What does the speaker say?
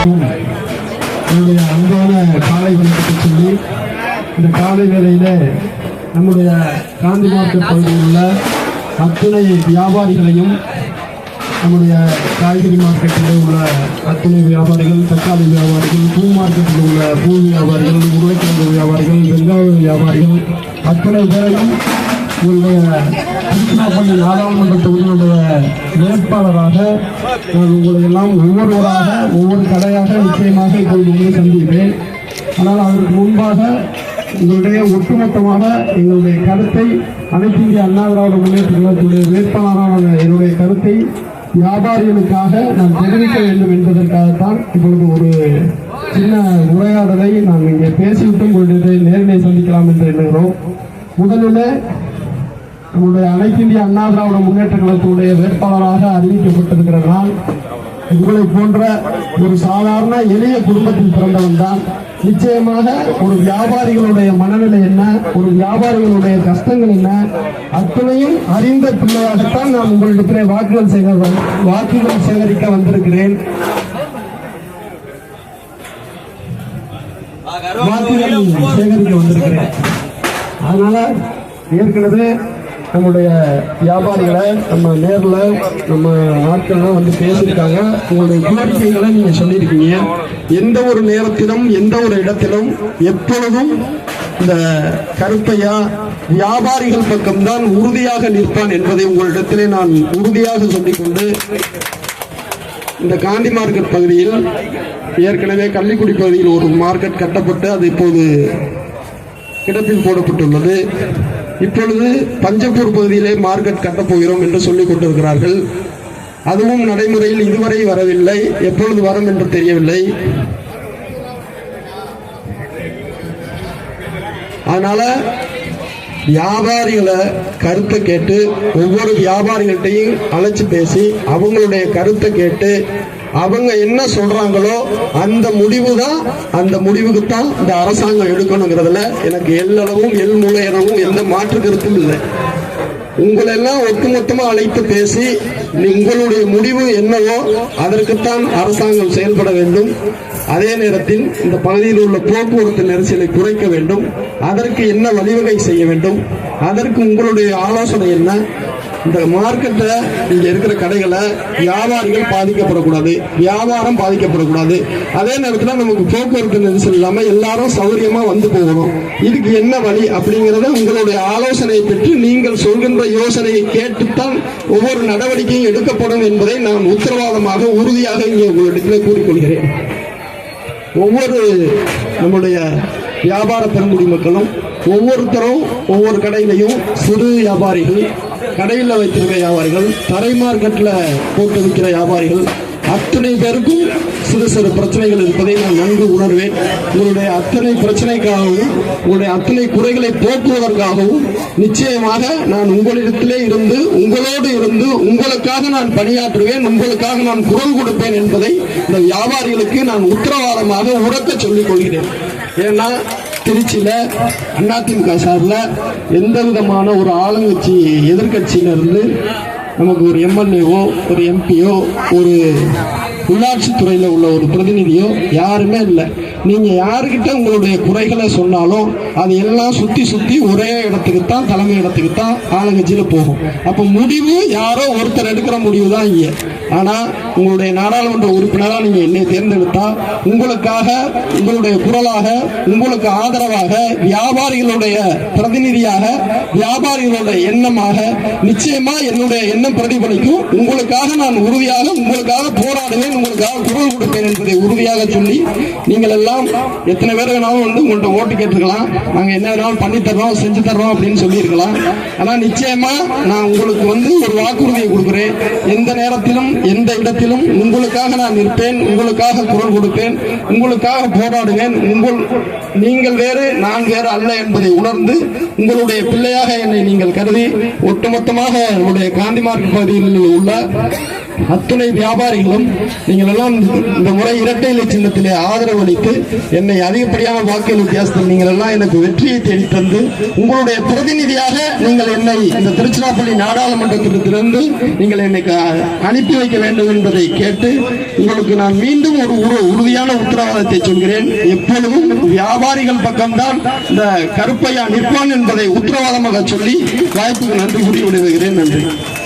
அனைவருக்கும் என்னுடைய அன்பான காலை வணக்கத்தை சொல்லி, இந்த காலை வேளையில நம்முடைய காந்தி மார்க்கெட் பகுதியில் உள்ள அத்துணை வியாபாரிகளையும், நம்முடைய காய்கறி மார்க்கெட்டில் உள்ள அத்துணை வியாபாரிகள், தக்காளி வியாபாரிகள், பூ மார்க்கெட்டில் உள்ள பூ வியாபாரிகள், உருளைக்கிழங்கு வியாபாரிகள், வெங்காய வியாபாரிகள், அத்துணை பேரையும் உங்களுடைய திருச்சிராப்பள்ளி நாடாளுமன்ற தொகுதியினுடைய வேட்பாளராக நான் உங்களை எல்லாம் ஒவ்வொருவராக ஒவ்வொரு கடையாக நிச்சயமாக இப்பொழுது உங்களை சந்திப்பேன். ஆனால் அதற்கு முன்பாக எங்களுடைய ஒட்டுமொத்தமாக எங்களுடைய கருத்தை அனைத்து இந்திய அண்ணா திராவிட முன்னேற்ற கழகத்துடைய வேட்பாளரான என்னுடைய கருத்தை வியாபாரிகளுக்காக நான் தெரிவிக்க வேண்டும் என்பதற்காகத்தான் இப்பொழுது ஒரு சின்ன உரையாடலை நான் இங்கே பேசிவிட்டு உங்களுடைய நேரிலே சந்திக்கலாம் என்று எண்ணுகிறோம். முதலில் நம்முடைய அனைத்து இந்திய அண்ணா திராவிட முன்னேற்ற கழகத்துடைய வேட்பாளராக அறிவிக்கப்பட்டிருக்கிற நான் உங்களை போன்ற ஒரு சாதாரண எளிய குடும்பத்தில் பிறந்தவன் தான். நிச்சயமாக ஒரு வியாபாரிகளுடைய மனநிலை என்ன, ஒரு வியாபாரிகளுடைய கஷ்டங்கள் என்ன, அத்தனையும் அறிந்த பிள்ளையாகத்தான் நான் உங்களிடத்திலே வாக்குகள் சேகரிக்க வந்திருக்கிறேன். அதனால ஏற்கனவே நம்முடைய வியாபாரிகளை நம்ம நேரில் நம்ம ஆட்கள்லாம் வந்து பேசியிருக்காங்க. உங்களுடைய கோரிக்கைகளை நீங்க சொல்லியிருக்கீங்க. எந்த ஒரு நேரத்திலும் எந்த ஒரு இடத்திலும் எப்பொழுதும் இந்த கருப்பையா வியாபாரிகள் பக்கம்தான் உறுதியாக நிற்பான் என்பதை உங்களிடத்திலே நான் உறுதியாக சொல்லிக்கொண்டு, இந்த காந்தி மார்க்கெட் பகுதியில் ஏற்கனவே கள்ளிக்குடி பகுதியில் ஒரு மார்க்கெட் கட்டப்பட்டு அது இப்போது கிடப்பில் போடப்பட்டுள்ளது. இப்பொழுது பஞ்சப்பூர் பகுதியிலே மார்க்கெட் கட்டப்போகிறோம் என்று சொல்லிக் கொண்டிருக்கிறார்கள். அதுவும் நடைமுறையில் இதுவரை வரவில்லை. எப்பொழுது வரும் என்று தெரியவில்லை. அதனால வியாபாரிகளை கருத்தை கேட்டு ஒவ்வொரு வியாபாரிகள்கிட்டையும் அழைச்சு பேசி அவங்களுடைய கருத்தை கேட்டு அவங்க என்ன சொல்றாங்களோ அந்த முடிவு தான், அந்த முடிவுக்கு தான் இந்த அரசாங்கம் எடுக்கணுங்கிறதுல எனக்கு எல்லளவும் எல்முளையளவும் எந்த மாற்று கருத்தும் இல்லை. உங்களெல்லாம் ஒட்டுமொத்தமா அழைத்து பேசி உங்களுடைய முடிவு என்னவோ அதற்குத்தான் அரசாங்கம் செயல்பட வேண்டும். அதே நேரத்தில் இந்த பகுதியில் உள்ள போக்குவரத்து நெரிசலை குறைக்க வேண்டும். அதற்கு என்ன வழிவகை செய்ய வேண்டும், அதற்கு உங்களுடைய ஆலோசனை என்ன? இந்த மார்க்கெட்டை இங்க இருக்கிற கடைகளை வியாபாரிகள் பாதிக்கப்படக்கூடாது, வியாபாரம் பாதிக்கப்படக்கூடாது. அதே நேரத்தில் நமக்கு போக்குவரத்து நெரிசல் இல்லாம எல்லாரும் சௌகரியமா வந்து போகணும். இதுக்கு என்ன வழி அப்படிங்கறத உங்களுடைய ஆலோசனையை பெற்று நீங்கள் சொல்கின்ற யோசனையை கேட்டுத்தான் ஒவ்வொரு நடவடிக்கையும் எடுக்கப்படும் என்பதை நான் உத்தரவாதமாக உறுதியாக இங்கே உங்களிடத்தில் கூறிக்கொள்கிறேன். ஒவ்வொரு நம்முடைய வியாபார பெருங்குடி மக்களும் ஒவ்வொருத்தரும் ஒவ்வொரு கடையிலையும் சிறு வியாபாரிகள், கடையில் வைத்திருக்கிற வியாபாரிகள், தரை மார்க்கெட்டில் போட்டு விற்கிற வியாபாரிகள் அத்தனை பேருக்கும் சிறு சிறு பிரச்சனைகள் இருப்பதை நான் நன்கு உணர்வேன். உங்களுடைய அத்தனை பிரச்சனைக்காகவும் உங்களுடைய அத்தனை குறைகளை போக்குவதற்காகவும் நிச்சயமாக நான் உங்களிடத்திலே இருந்து உங்களோடு இருந்து உங்களுக்காக நான் பணியாற்றுவேன், உங்களுக்காக நான் குரல் கொடுப்பேன் என்பதை இந்த வியாபாரிகளுக்கு நான் உத்தரவாதமாக உரக்க சொல்லிக் கொள்கிறேன். ஏன்னா திருச்சியில அதிமுக சார்பில் எந்த விதமான ஒரு ஆளுங்கட்சி எதிர்கட்சியிலிருந்து நமக்கு ஒரு எம்எல்ஏவோ ஒரு எம்பியோ ஒரு உள்ளாட்சி துறையில் உள்ள ஒரு பிரதிநிதியோ யாருமே இல்லை. நீங்க யாருக்கிட்ட உங்களுடைய குறைகளை சொன்னாலும் அது எல்லாம் சுத்தி சுத்தி ஒரே இடத்துக்கு தான், தலைமை இடத்துக்கு தான் ஆளுங்கட்சியில போகும். அப்ப முடிவு யாரோ ஒருத்தர் எடுக்கிற முடிவு தான் இங்க. ஆனா உங்களுடைய நாடாளுமன்ற உறுப்பினராக நீங்க என்னை தேர்ந்தெடுத்தா உங்களுக்காக, உங்களுடைய குரலாக, உங்களுக்கு ஆதரவாக, வியாபாரிகளுடைய பிரதிநிதியாக, வியாபாரிகளுடைய எண்ணமாக நிச்சயமா என்னுடைய எண்ணம் பிரதிபலிக்கும். உங்களுக்காக நான் உறுதியாக உங்களுக்காக போராடுவேன், உங்களுக்காக குரல் கொடுப்பேன் என்பதை உறுதியாக சொல்லி, நீங்கள் எல்லாம் எத்தனை பேர் வேணாலும் வந்து உங்கள்கிட்ட ஓட்டு கேட்டுருக்கலாம், நாங்க என்ன வேணாலும் பண்ணி தர்றோம், செஞ்சு தர்றோம் அப்படின்னு சொல்லி இருக்கலாம். ஆனா நிச்சயமா நான் உங்களுக்கு வந்து ஒரு வாக்குறுதியை கொடுக்கிறேன். எந்த நேரத்திலும் எந்த இடத்திலும் உங்களுக்காக நான் நிற்பேன், உங்களுக்காக குரல் கொடுப்பேன், உங்களுக்காக போராடுவேன். நீங்கள் வேறு நான் வேறு அல்ல என்பதை உணர்ந்து உங்களுடைய பிள்ளையாக என்னை நீங்கள் கருதி ஒட்டுமொத்தமாக நம்முடைய காந்தி மார்க்கெட் பகுதியில் உள்ள அத்துணை வியாபாரிகளும் நீங்கள் எல்லாம் இந்த முறை இரட்டை இலை சின்னத்திலே ஆதரவு அளித்து என்னை அதிகப்படியான வாக்கு வித்தியாசத்தில் நீங்கள் எல்லாம் எனக்கு வெற்றியை தேடி தந்து உங்களுடைய பிரதிநிதியாக நீங்கள் என்னை இந்த திருச்சிராப்பள்ளி நாடாளுமன்றத்திலிருந்து நீங்கள் என்னை அனுப்பி வைக்க வேண்டும் என்பதை கேட்டு உங்களுக்கு நான் மீண்டும் ஒரு உறுதியான உத்தரவாதத்தை சொல்கிறேன். எப்பொழுதும் வியாபாரிகள் பக்கம்தான் இந்த கருப்பையா நிற்பான் என்பதை உத்தரவாதமாக சொல்லி வாய்ப்புக்கு நன்றி கூறி விடுகிறேன். நன்றி.